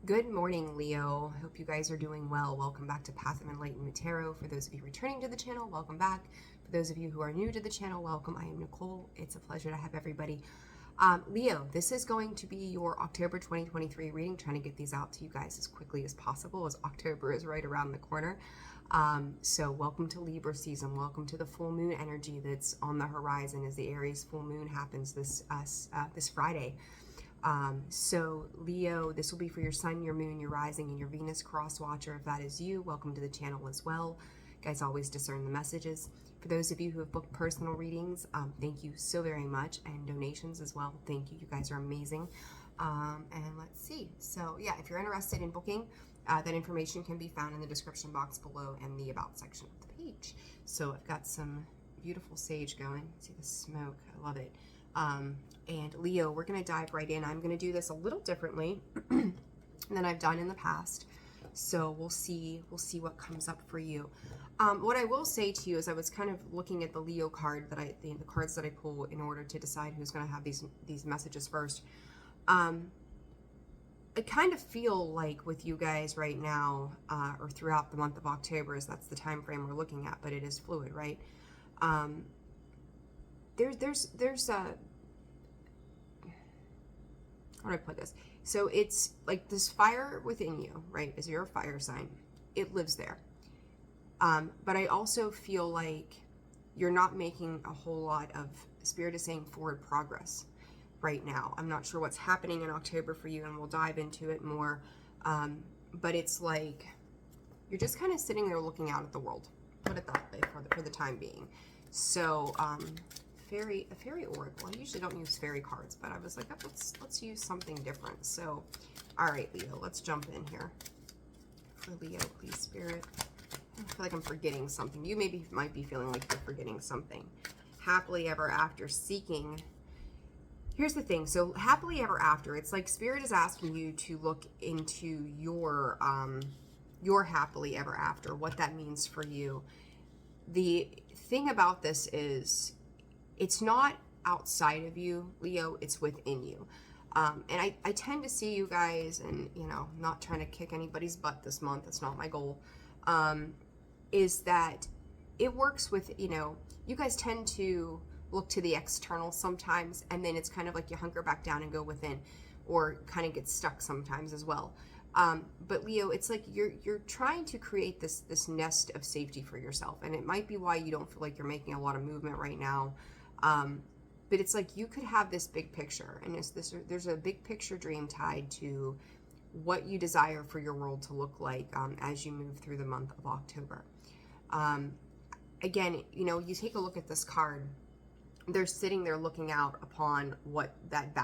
Good morning, Leo. Hope you guys are doing well. Welcome back to Path of Enlightenment Tarot. For those of you returning to the channel, welcome back. For those of you who are new to the channel, welcome. I am Nicole. It's a pleasure to have everybody. Leo, this is going to be your October 2023 reading. Trying to get these out to you guys as quickly as possible, as October is right around the corner. So welcome to Libra season. Welcome to the full moon energy that's on the horizon as the Aries full moon happens this Friday. So Leo, this will be for your sun, your moon, your rising, and your Venus cross watcher. If that is you, welcome to the channel as well. Guys, always discern the messages. For those of you who have booked personal readings, thank you so very much, and donations as well. Thank you. You guys are amazing. And let's see. So yeah, if you're interested in booking, that information can be found in the description box below and the about section of the page. So I've got some beautiful sage going. See the smoke. I love it. And Leo, we're going to dive right in. I'm going to do this a little differently than I've done in the past. So we'll see what comes up for you. What I will say to you is I was kind of looking at the Leo card that the cards that I pull in order to decide who's going to have these messages first. I kind of feel like with you guys right now, or throughout the month of October, as that's the time frame we're looking at, but it is fluid, right? There's a, how do I put this? So it's like this fire within you, right? As you're a fire sign, it lives there. But I also feel like you're not making a whole lot of, Spirit is saying, forward progress right now. I'm not sure what's happening in October for you, and we'll dive into it more. But it's like you're just kind of sitting there looking out at the world. Put it that way for the time being. So, a fairy oracle. I usually don't use fairy cards, but I was like, oh, let's use something different. So, all right, Leo, let's jump in here. For Leo, please, Spirit. I feel like I'm forgetting something. You might be feeling like you're forgetting something. Happily ever after, seeking. Here's the thing. So happily ever after, it's like Spirit is asking you to look into your happily ever after, what that means for you. The thing about this is it's not outside of you, Leo, it's within you. And I tend to see you guys, and, you know, not trying to kick anybody's butt this month. That's not my goal. Is that it works with, you know, you guys tend to look to the external sometimes, and then it's kind of like you hunker back down and go within, or kind of get stuck sometimes as well. But Leo, it's like you're trying to create this nest of safety for yourself, and it might be why you don't feel like you're making a lot of movement right now. But it's like you could have this big picture, and there's a big picture dream tied to what you desire for your world to look like as you move through the month of October. Again, you know, you take a look at this card. They're sitting there looking out upon what that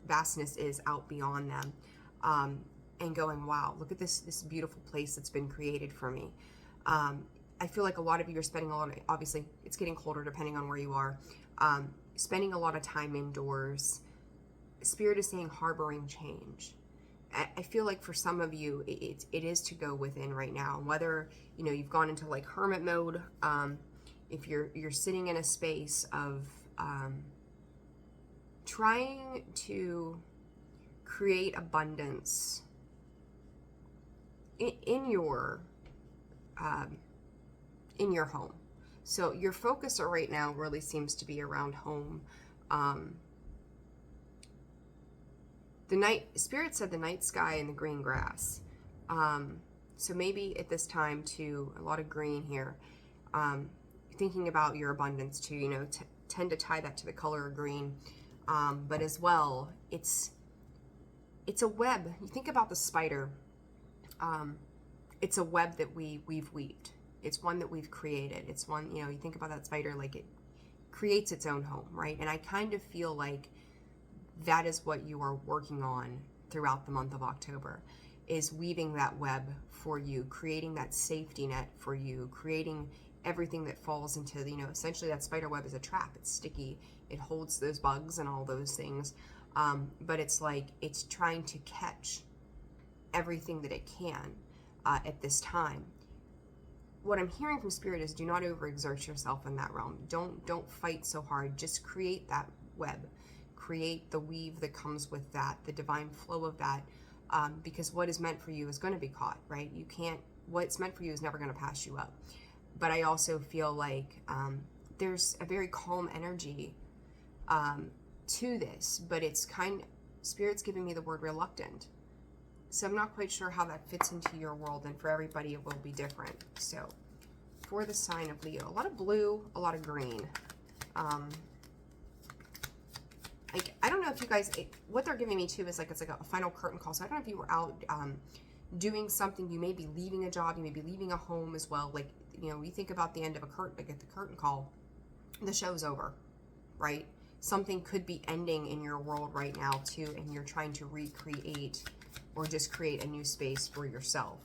vastness is out beyond them, and going, wow, look at this beautiful place that's been created for me. I feel like a lot of you are spending a lot of, obviously it's getting colder depending on where you are, spending a lot of time indoors. Spirit is saying harboring change. I feel like for some of you, it is to go within right now. Whether, you know, you've gone into like hermit mode, if you're sitting in a space of trying to create abundance in your home. So your focus right now really seems to be around home. Spirit said the night sky and the green grass. So maybe at this time too, a lot of green here. Thinking about your abundance too, you know, tend to tie that to the color of green. But as well, it's a web. You think about the spider. It's a web that we've weaved. It's one that we've created. It's one, you know, you think about that spider like it creates its own home, right? And I kind of feel like that is what you are working on throughout the month of October, is weaving that web for you, creating that safety net for you, creating everything that falls into, you know, essentially that spider web is a trap. It's sticky. It holds those bugs and all those things. But it's like it's trying to catch everything that it can at this time. What I'm hearing from Spirit is do not overexert yourself in that realm. Don't fight so hard. Just create that web. Create the weave that comes with that, the divine flow of that. because what is meant for you is going to be caught, right? You can't, what's meant for you is never going to pass you up. But I also feel like there's a very calm energy to this, but it's Spirit's giving me the word reluctant. So I'm not quite sure how that fits into your world, and for everybody it will be different. So for the sign of Leo, a lot of blue, a lot of green. Like, I don't know if you guys, what they're giving me too is like, it's like a final curtain call. So I don't know if you were out doing something, you may be leaving a job, you may be leaving a home as well. Like, you know, you think about the end of a curtain, like at the curtain call, the show's over, right? Something could be ending in your world right now too, and you're trying to recreate or just create a new space for yourself.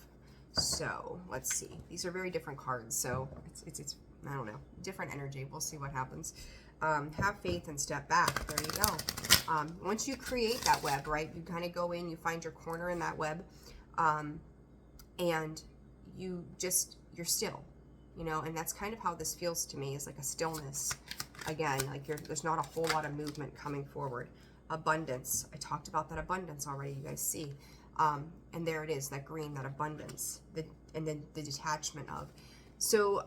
So let's see, these are very different cards. So it's I don't know, different energy. We'll see what happens. Have faith and step back. There you go. Once you create that web, right, you kind of go in, you find your corner in that web, and you're still, you know, and that's kind of how this feels to me, is like a stillness. Again, like there's not a whole lot of movement coming forward. Abundance. I talked about that abundance already, you guys see. And there it is, that green, that abundance, and then the detachment of. So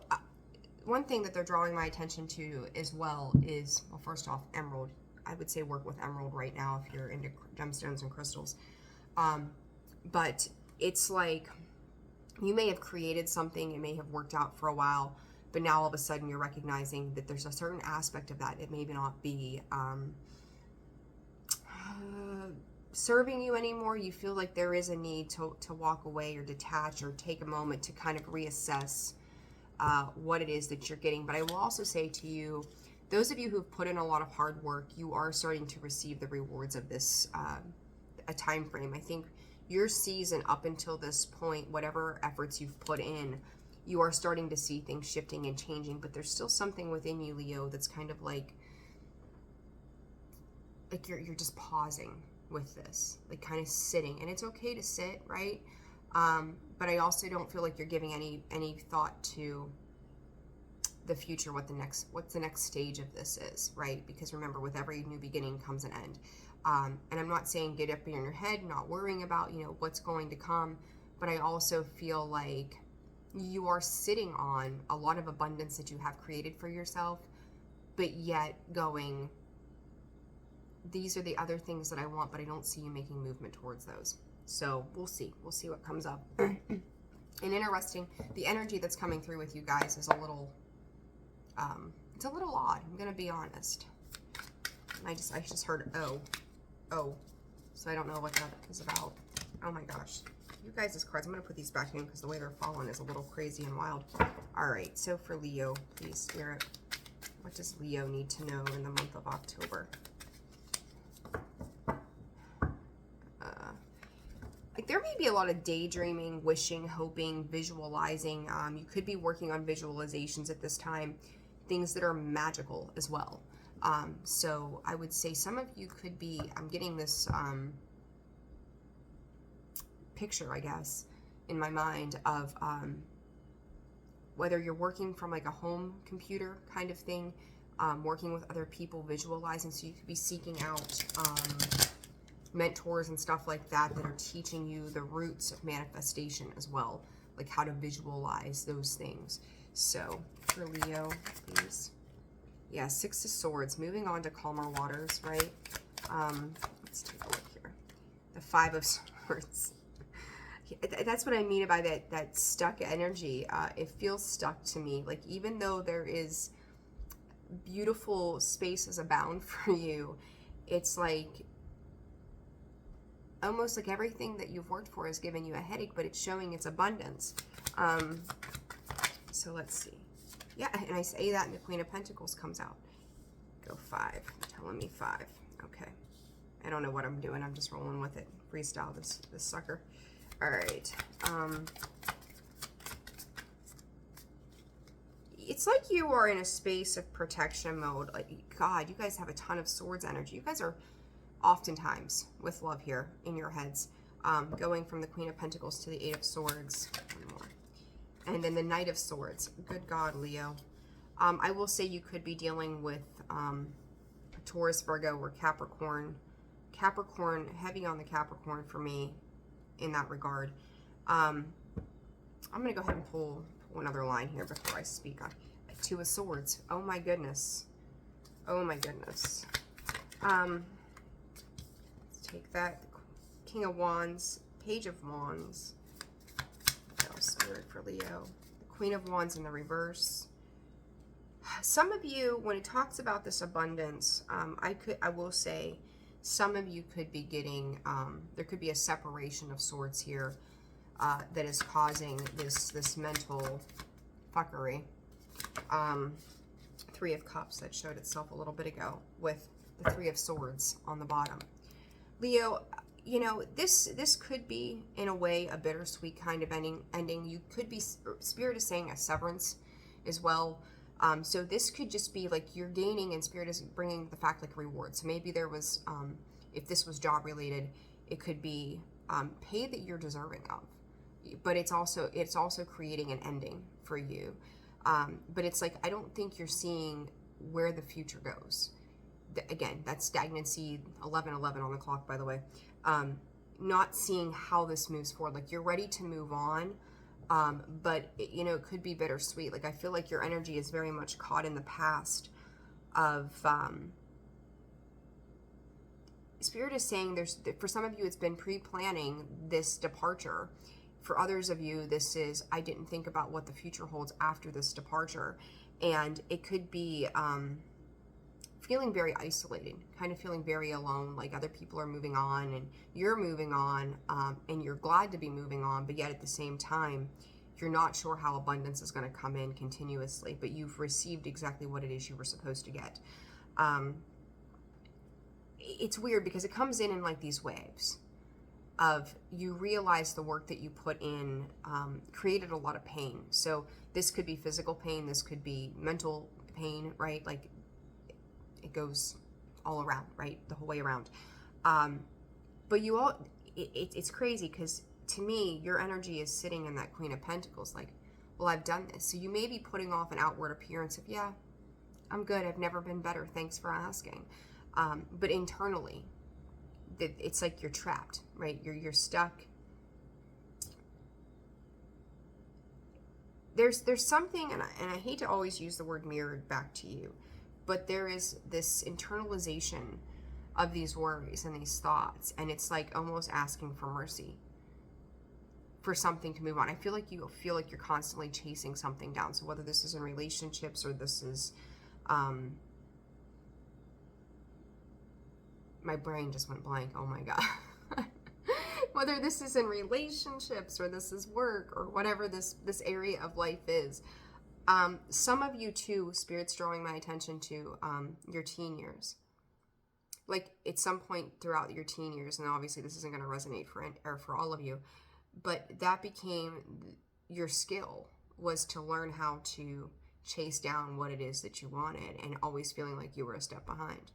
one thing that they're drawing my attention to as well is, well, first off, emerald. I would say work with emerald right now if you're into gemstones and crystals. But it's like you may have created something, it may have worked out for a while, but now all of a sudden you're recognizing that there's a certain aspect of that. It may not be serving you anymore. You feel like there is a need to walk away or detach or take a moment to kind of reassess what it is that you're getting. But I will also say to you, those of you who've put in a lot of hard work, you are starting to receive the rewards of this a time frame. I think your season up until this point, whatever efforts you've put in, you are starting to see things shifting and changing, but there's still something within you, Leo, that's kind of like you're just pausing with this, like kind of sitting, and it's okay to sit, right? But I also don't feel like you're giving any thought to the future, what's the next stage of this is, right? Because remember, with every new beginning comes an end. And I'm not saying get up in your head, not worrying about, you know, what's going to come, but I also feel like you are sitting on a lot of abundance that you have created for yourself, but yet going, these are the other things that I want, but I don't see you making movement towards those. So we'll see what comes up. And interesting, the energy that's coming through with you guys is a little, it's a little odd. I'm gonna be honest. I just heard oh, so I don't know what that is about. Oh my gosh, you guys' cards. I'm gonna put these back in because the way they're falling is a little crazy and wild. All right, so for Leo, please, Spirit, what does Leo need to know in the month of October? Like there may be a lot of daydreaming, wishing, hoping, visualizing. You could be working on visualizations at this time, things that are magical as well. So I would say some of you could be, I'm getting this picture, I guess, in my mind of whether you're working from like a home computer kind of thing, working with other people, visualizing. So you could be seeking out mentors and stuff like that that are teaching you the roots of manifestation as well, like how to visualize those things. So for Leo, please. Yeah, Six of Swords, moving on to calmer waters, right? Let's take a look here. The Five of Swords. That's what I mean by that stuck energy. It feels stuck to me. Like even though there is beautiful spaces abound for you, it's like almost like everything that you've worked for has given you a headache, but it's showing its abundance. So let's see. Yeah, and I say that and the Queen of Pentacles comes out. Go 5. Telling me 5. Okay. I don't know what I'm doing. I'm just rolling with it. Freestyle this sucker. All right. It's like you are in a space of protection mode. Like, God, you guys have a ton of swords energy. You guys are oftentimes with love here in your heads, going from the Queen of Pentacles to the Eight of Swords. One more. And then the Knight of Swords. Good God, Leo. I will say you could be dealing with Taurus, Virgo, or Capricorn. Capricorn, heavy on the Capricorn for me. in that regard. I'm going to go ahead and pull another line here before I speak on Two of Swords. Oh my goodness. Oh my goodness. Let's take that. King of Wands, Page of Wands. Oh, Spirit for Leo. The Queen of Wands in the reverse. Some of you, when it talks about this abundance, I will say, some of you could be getting, there could be a separation of sorts here that is causing this mental fuckery. Three of Cups that showed itself a little bit ago with the Three of Swords on the bottom. Leo, you know, this could be, in a way, a bittersweet kind of ending. You could be, Spirit is saying a severance as well. So this could just be like you're gaining, and Spirit is bringing the fact like reward. So maybe there was, if this was job related, it could be pay that you're deserving of. But it's also creating an ending for you. But it's like, I don't think you're seeing where the future goes. Again, that's stagnancy, 11:11 on the clock, by the way. Not seeing how this moves forward. Like, you're ready to move on. But you know, it could be bittersweet. Like, I feel like your energy is very much caught in the past of, Spirit is saying for some of you, it's been pre-planning this departure. For others of you, this is, I didn't think about what the future holds after this departure. And it could be, feeling very isolated, kind of feeling very alone, like other people are moving on and you're moving on, and you're glad to be moving on, but yet at the same time, you're not sure how abundance is going to come in continuously, but you've received exactly what it is you were supposed to get. It's weird because it comes in like these waves of, you realize the work that you put in created a lot of pain. So this could be physical pain, this could be mental pain, right? Like, it goes all around, right? The whole way around. But you all, it's crazy because to me, your energy is sitting in that Queen of Pentacles. Like, well, I've done this. So you may be putting off an outward appearance of, yeah, I'm good. I've never been better. Thanks for asking. But internally, it's like you're trapped, right? You're stuck. There's something, and I hate to always use the word mirrored back to you, but there is this internalization of these worries and these thoughts, and it's like almost asking for mercy, for something to move on. I feel like you feel like you're constantly chasing something down. So whether this is in relationships or this is, my brain just went blank. Oh my God. Whether this is in relationships or this is work or whatever this area of life is. Some of you too, Spirit's drawing my attention to your teen years. Like, at some point throughout your teen years, and obviously this isn't going to resonate for all of you, but that became your skill, was to learn how to chase down what it is that you wanted, and always feeling like you were a step behind.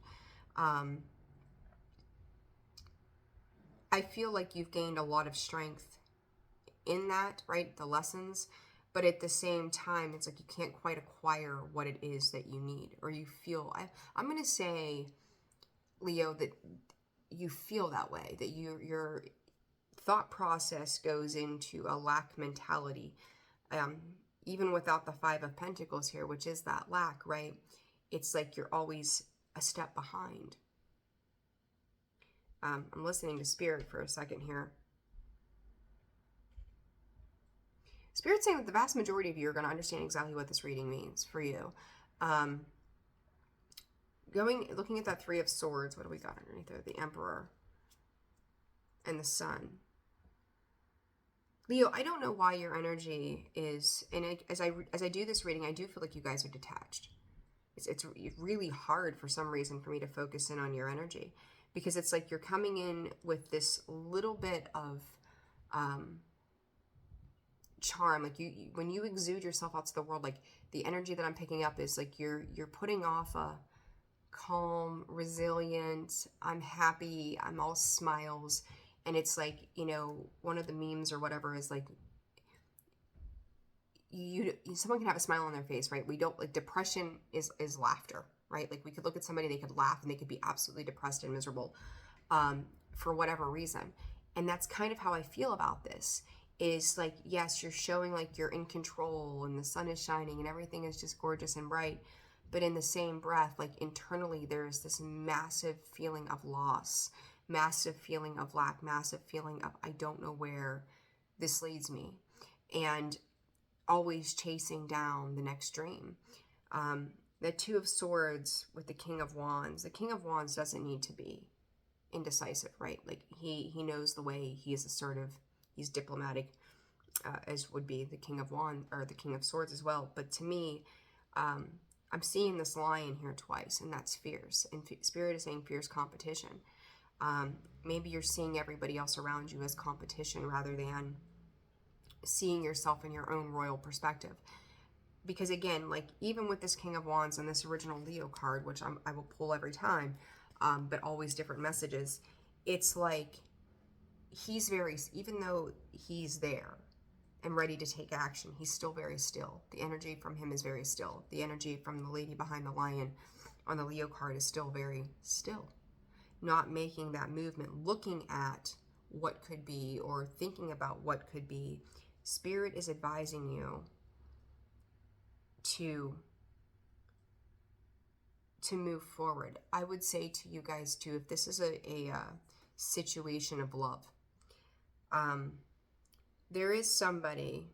I feel like you've gained a lot of strength in that, right? The lessons. But at the same time, it's like you can't quite acquire what it is that you need, or you feel. I'm going to say, Leo, that you feel that way, that your thought process goes into a lack mentality. Even without the Five of Pentacles here, which is that lack, right? It's like you're always a step behind. I'm listening to Spirit for a second here. Spirit's saying that the vast majority of you are going to understand exactly what this reading means for you. Looking at that Three of Swords, what do we got underneath there? The Emperor and the Sun. Leo, I don't know why your energy is, and as I do this reading, I do feel like you guys are detached. It's really hard for some reason for me to focus in on your energy, because it's like you're coming in with this little bit of charm. Like, when you exude yourself out to the world, like, the energy that I'm picking up is like you're putting off a calm, resilient, I'm happy, I'm all smiles. And it's like, you know, one of the memes or whatever is like, someone can have a smile on their face, right? We don't, like, depression is laughter, right? Like, we could look at somebody, they could laugh, and they could be absolutely depressed and miserable for whatever reason. And that's kind of how I feel about this, is like, yes, you're showing like you're in control and the sun is shining and everything is just gorgeous and bright. But in the same breath, like internally, there's this massive feeling of loss, massive feeling of lack, massive feeling of, I don't know where this leads me. And always chasing down the next dream. The Two of Swords with the King of Wands. The King of Wands doesn't need to be indecisive, right? Like he knows the way, he is assertive, he's diplomatic, as would be the King of Wands or the King of Swords as well. But to me, I'm seeing this lion here twice, and that's fierce. And Spirit is saying fierce competition. Maybe you're seeing everybody else around you as competition rather than seeing yourself in your own royal perspective. Because again, like even with this King of Wands and this original Leo card, which I will pull every time, but always different messages, it's like he's very, even though he's there and ready to take action, he's still very still. The energy from him is very still. The energy from the lady behind the lion on the Leo card is still very still. Not making that movement, looking at what could be or thinking about what could be. Spirit is advising you to move forward. I would say to you guys too, if this is a situation of love, there is somebody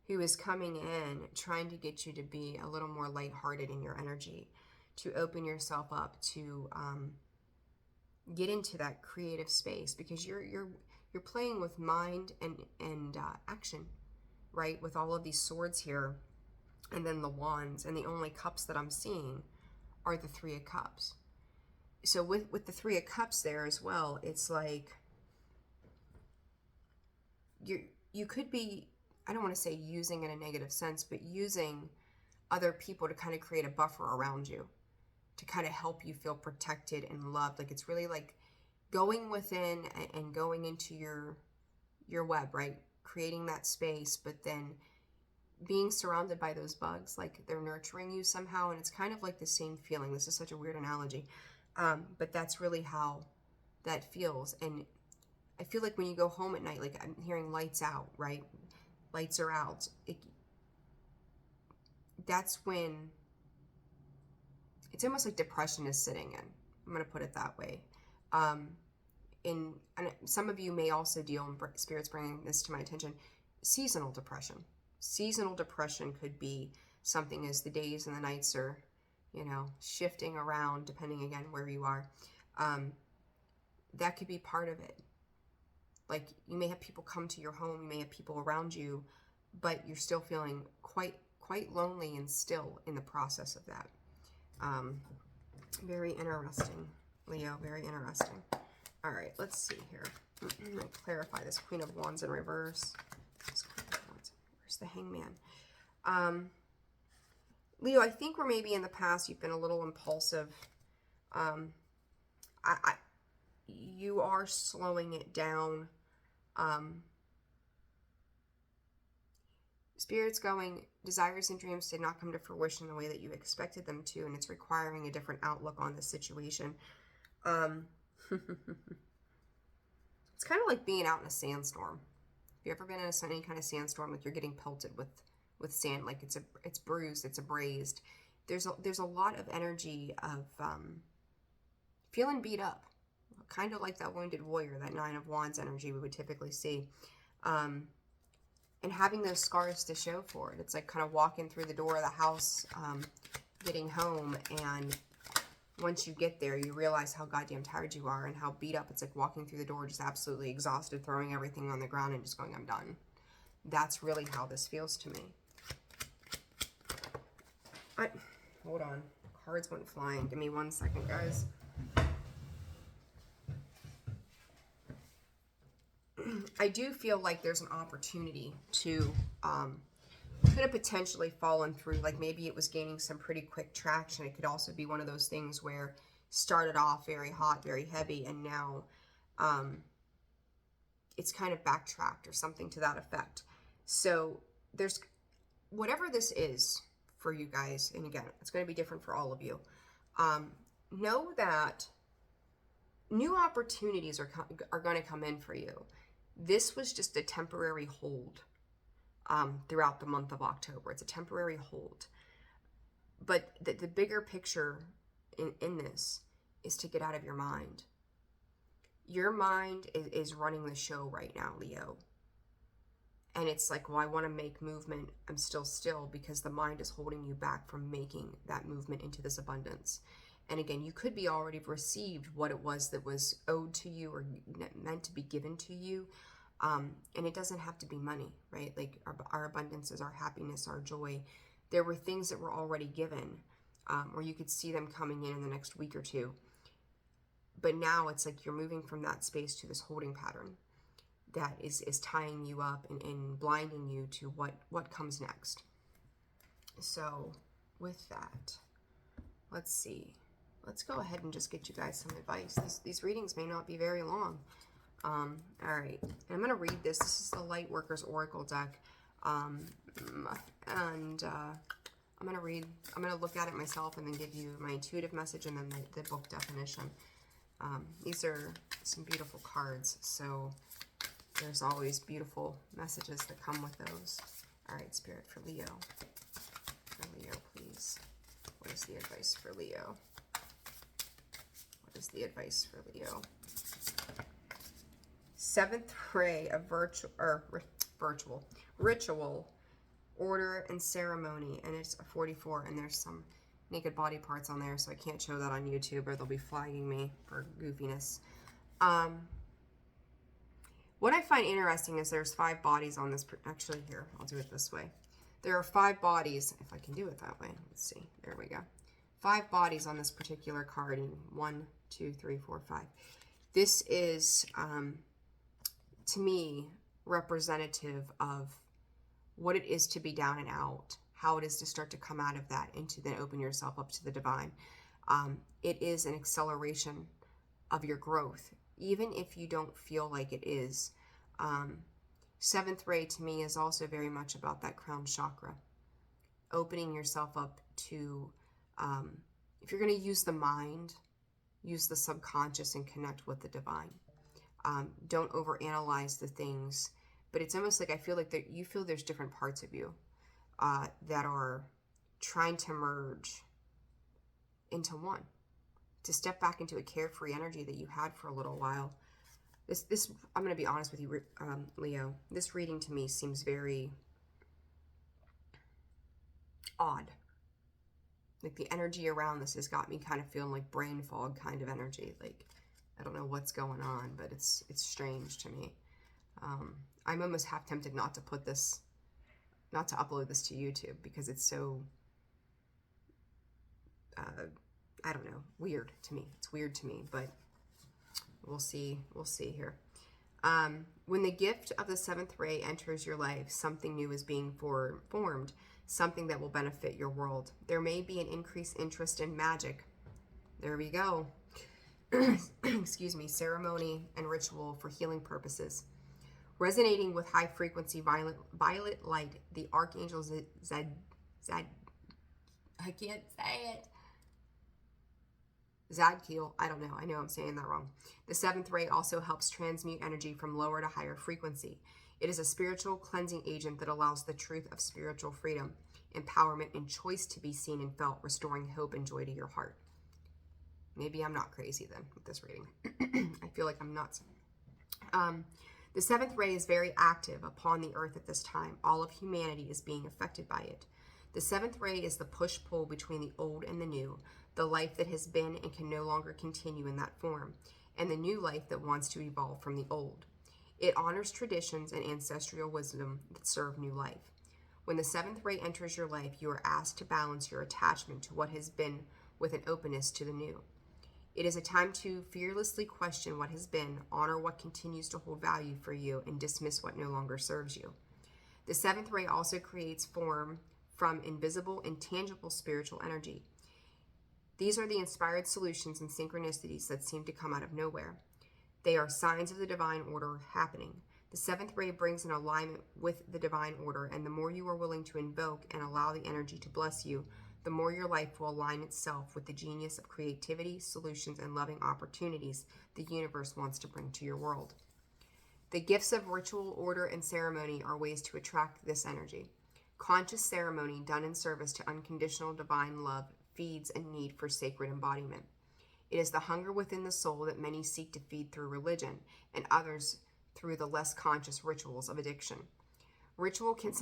who is coming in trying to get you to be a little more lighthearted in your energy, to open yourself up, to get into that creative space, because you're playing with mind and action, right? With all of these swords here, and then the wands, and the only cups that I'm seeing are the Three of Cups. So with the Three of Cups there as well, it's like you could be, I don't want to say using in a negative sense, but using other people to kind of create a buffer around you, to kind of help you feel protected and loved. Like it's really like going within and going into your web, right? Creating that space, but then being surrounded by those bugs, like they're nurturing you somehow. And it's kind of like the same feeling. This is such a weird analogy. But that's really how that feels. And I feel like when you go home at night, like I'm hearing lights out, right? Lights are out. That's when it's almost like depression is sitting in. I'm going to put it that way. And some of you may also deal, in Spirit's bringing this to my attention, seasonal depression. Seasonal depression could be something as the days and the nights are, shifting around depending again where you are. That could be part of it. Like you may have people come to your home, you may have people around you, but you're still feeling quite lonely and still in the process of that. Very interesting, Leo, very interesting. All right, let's see here. I'm going to clarify this Queen of Wands in reverse. Where's the Hangman? Leo, I think where maybe in the past you've been a little impulsive. You are slowing it down. Spirit's going, desires and dreams did not come to fruition the way that you expected them to, and it's requiring a different outlook on the situation. It's kind of like being out in a sandstorm. Have you ever been in any kind of sandstorm? Like you're getting pelted with sand, like it's bruised, it's abrased. There's a lot of energy of feeling beat up, kind of like that wounded warrior, that Nine of Wands energy we would typically see, and having those scars to show for it. It's like kind of walking through the door of the house, getting home, and once you get there, you realize how goddamn tired you are and how beat up. It's like walking through the door just absolutely exhausted, throwing everything on the ground and just going, I'm done. That's really how this feels to me. Hold on. Cards went flying. Give me 1 second, guys. I do feel like there's an opportunity to could have potentially fallen through. Like maybe it was gaining some pretty quick traction. It could also be one of those things where started off very hot, very heavy, and now it's kind of backtracked or something to that effect. So there's whatever this is for you guys, and again, it's going to be different for all of you. Know that new opportunities are going to come in for you. This was just a temporary hold throughout the month of October. It's a temporary hold. But the bigger picture in this is to get out of your mind. Your mind is running the show right now, Leo. And it's like, well, I want to make movement. I'm still because the mind is holding you back from making that movement into this abundance. And again, you could be already received what it was that was owed to you or meant to be given to you. And it doesn't have to be money, right? Like our abundances, our happiness, our joy. There were things that were already given, or you could see them coming in the next week or two. But now it's like you're moving from that space to this holding pattern that is tying you up and blinding you to what comes next. So with that, let's see. Let's go ahead and just get you guys some advice. These readings may not be very long. All right, and I'm going to read this. This is the Lightworkers Oracle deck. I'm going to look at it myself and then give you my intuitive message and then the book definition. These are some beautiful cards, so there's always beautiful messages that come with those. All right, Spirit, for Leo. For Leo, please. What is the advice for Leo? What is the advice for Leo? Seventh ray of ritual, order, and ceremony, and it's a 44, and there's some naked body parts on there, so I can't show that on YouTube or they'll be flagging me for goofiness. What I find interesting is there's 5 bodies on this. Actually, here, I'll do it this way. There are 5 bodies, if I can do it that way. Let's see. There we go. 5 bodies on this particular card. 1, 2, 3, 4, 5. This is, to me, representative of what it is to be down and out, how it is to start to come out of that and to then open yourself up to the divine. It is an acceleration of your growth, even if you don't feel like it is. 7th ray to me is also very much about that crown chakra, opening yourself up to, if you're going to use the mind, use the subconscious and connect with the divine. Don't overanalyze the things, but it's almost like I feel like that you feel there's different parts of you that are trying to merge into one, to step back into a carefree energy that you had for a little while. This I'm going to be honest with you, Leo. This reading to me seems very odd. Like the energy around this has got me kind of feeling like brain fog kind of energy. Like I don't know what's going on, but it's strange to me. I'm almost half tempted not to upload this to YouTube because it's so, I don't know, weird to me. It's weird to me, but we'll see here. When the gift of the 7th ray enters your life, something new is being formed, something that will benefit your world. There may be an increased interest in magic. There we go. Excuse me, ceremony and ritual for healing purposes. Resonating with high frequency violet light, the archangel Zad, I can't say it. Zadkiel, I don't know. I know I'm saying that wrong. The 7th ray also helps transmute energy from lower to higher frequency. It is a spiritual cleansing agent that allows the truth of spiritual freedom, empowerment, and choice to be seen and felt, restoring hope and joy to your heart. Maybe I'm not crazy then with this reading. I feel like I'm nuts. The 7th ray is very active upon the earth at this time. All of humanity is being affected by it. The 7th ray is the push-pull between the old and the new, the life that has been and can no longer continue in that form, and the new life that wants to evolve from the old. It honors traditions and ancestral wisdom that serve new life. When the 7th ray enters your life, you are asked to balance your attachment to what has been with an openness to the new. It is a time to fearlessly question what has been, honor what continues to hold value for you, and dismiss what no longer serves you. The 7th ray also creates form from invisible and tangible spiritual energy. These are the inspired solutions and synchronicities that seem to come out of nowhere. They are signs of the divine order happening. The 7th ray brings an alignment with the divine order, and the more you are willing to invoke and allow the energy to bless you, the more your life will align itself with the genius of creativity, solutions, and loving opportunities the universe wants to bring to your world. The gifts of ritual, order, and ceremony are ways to attract this energy. Conscious ceremony done in service to unconditional divine love feeds a need for sacred embodiment. It is the hunger within the soul that many seek to feed through religion, and others through the less conscious rituals of addiction. Ritual can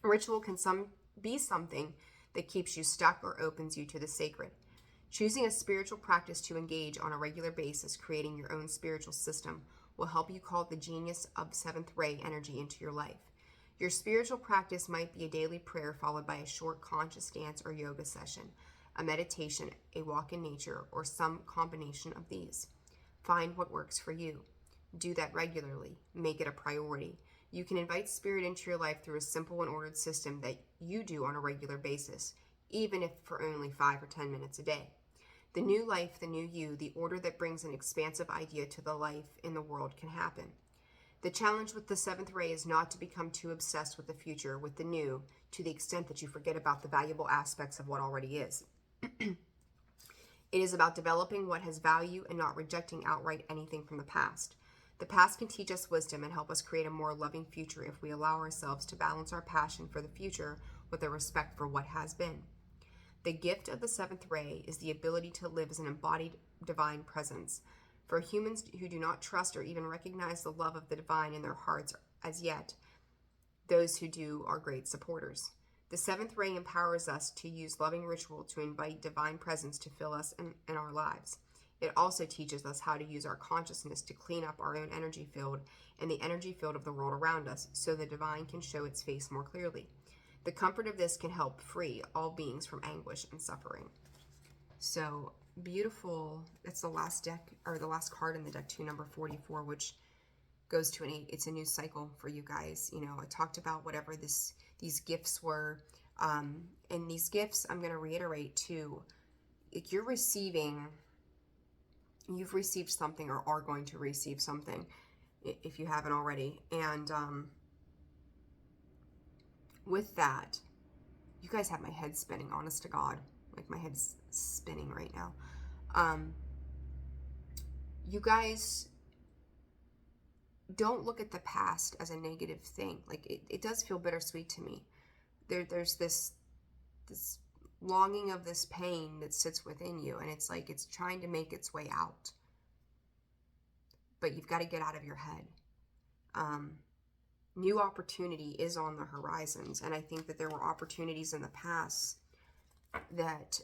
Ritual can be something that keeps you stuck or opens you to the sacred. Choosing a spiritual practice to engage on a regular basis, creating your own spiritual system, will help you call the genius of seventh ray energy into your life. Your spiritual practice might be a daily prayer followed by a short conscious dance or yoga session, a meditation, a walk in nature, or some combination of these. Find what works for you. Do that regularly. Make it a priority. You can invite spirit into your life through a simple and ordered system that you do on a regular basis, even if for only 5 or 10 minutes a day. The new life, the new you, the order that brings an expansive idea to the life in the world can happen. The challenge with the seventh ray is not to become too obsessed with the future, with the new, to the extent that you forget about the valuable aspects of what already is. It is about developing what has value and not rejecting outright anything from the past. The past can teach us wisdom and help us create a more loving future if we allow ourselves to balance our passion for the future with a respect for what has been. The gift of the seventh ray is the ability to live as an embodied divine presence. For humans who do not trust or even recognize the love of the divine in their hearts as yet, those who do are great supporters. The seventh ray empowers us to use loving ritual to invite divine presence to fill us in our lives. It also teaches us how to use our consciousness to clean up our own energy field and the energy field of the world around us so the divine can show its face more clearly. The comfort of this can help free all beings from anguish and suffering. So beautiful. That's the last deck, or the last card in the deck too, number 44, which goes to an 8. It's a new cycle for you guys. You know, I talked about whatever these gifts were. And these gifts, I'm going to reiterate too, if you've received something or are going to receive something if you haven't already. And with that, you guys have my head spinning, honest to God. Like my head's spinning right now. You guys don't look at the past as a negative thing. Like it does feel bittersweet to me. There's this longing of this pain that sits within you, and it's like it's trying to make its way out. But you've got to get out of your head. New opportunity is on the horizons, and I think that there were opportunities in the past that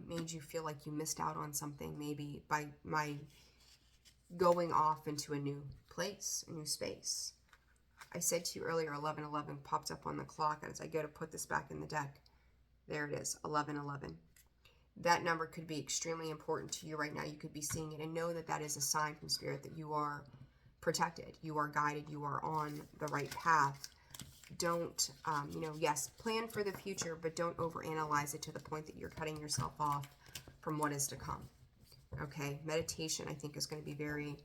made you feel like you missed out on something, maybe by my going off into a new place, a new space. I said to you earlier, 1111 popped up on the clock, and as I go to put this back in the deck, there it is, 1111. That number could be extremely important to you right now. You could be seeing it, and know that that is a sign from Spirit that you are protected, you are guided, you are on the right path. Don't, yes, plan for the future, but don't overanalyze it to the point that you're cutting yourself off from what is to come. Okay, meditation, I think, is going to be very,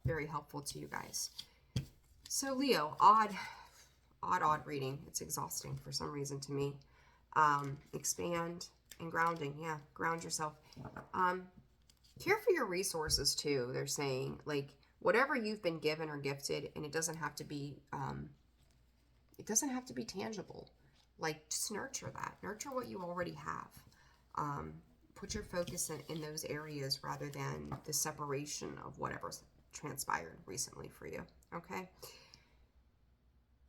very helpful to you guys. So, Leo, odd reading. It's exhausting for some reason to me. Expand and grounding. Yeah, ground yourself. Care for your resources, too, they're saying. Like, whatever you've been given or gifted, and it doesn't have to be tangible. Like, just nurture that. Nurture what you already have. Put your focus in those areas rather than the separation of whatever's transpired recently for you. Okay?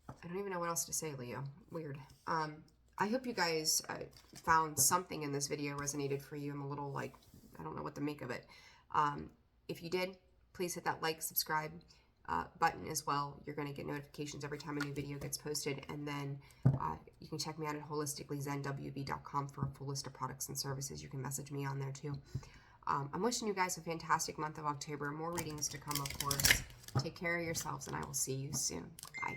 I don't even know what else to say, Leo. Weird. I hope you guys found something in this video resonated for you. I'm a little like, I don't know what to make of it. If you did, please hit that like, subscribe button as well. You're going to get notifications every time a new video gets posted. And then you can check me out at holisticallyzenwb.com for a full list of products and services. You can message me on there too. I'm wishing you guys a fantastic month of October. More readings to come, of course. Take care of yourselves, and I will see you soon. Bye.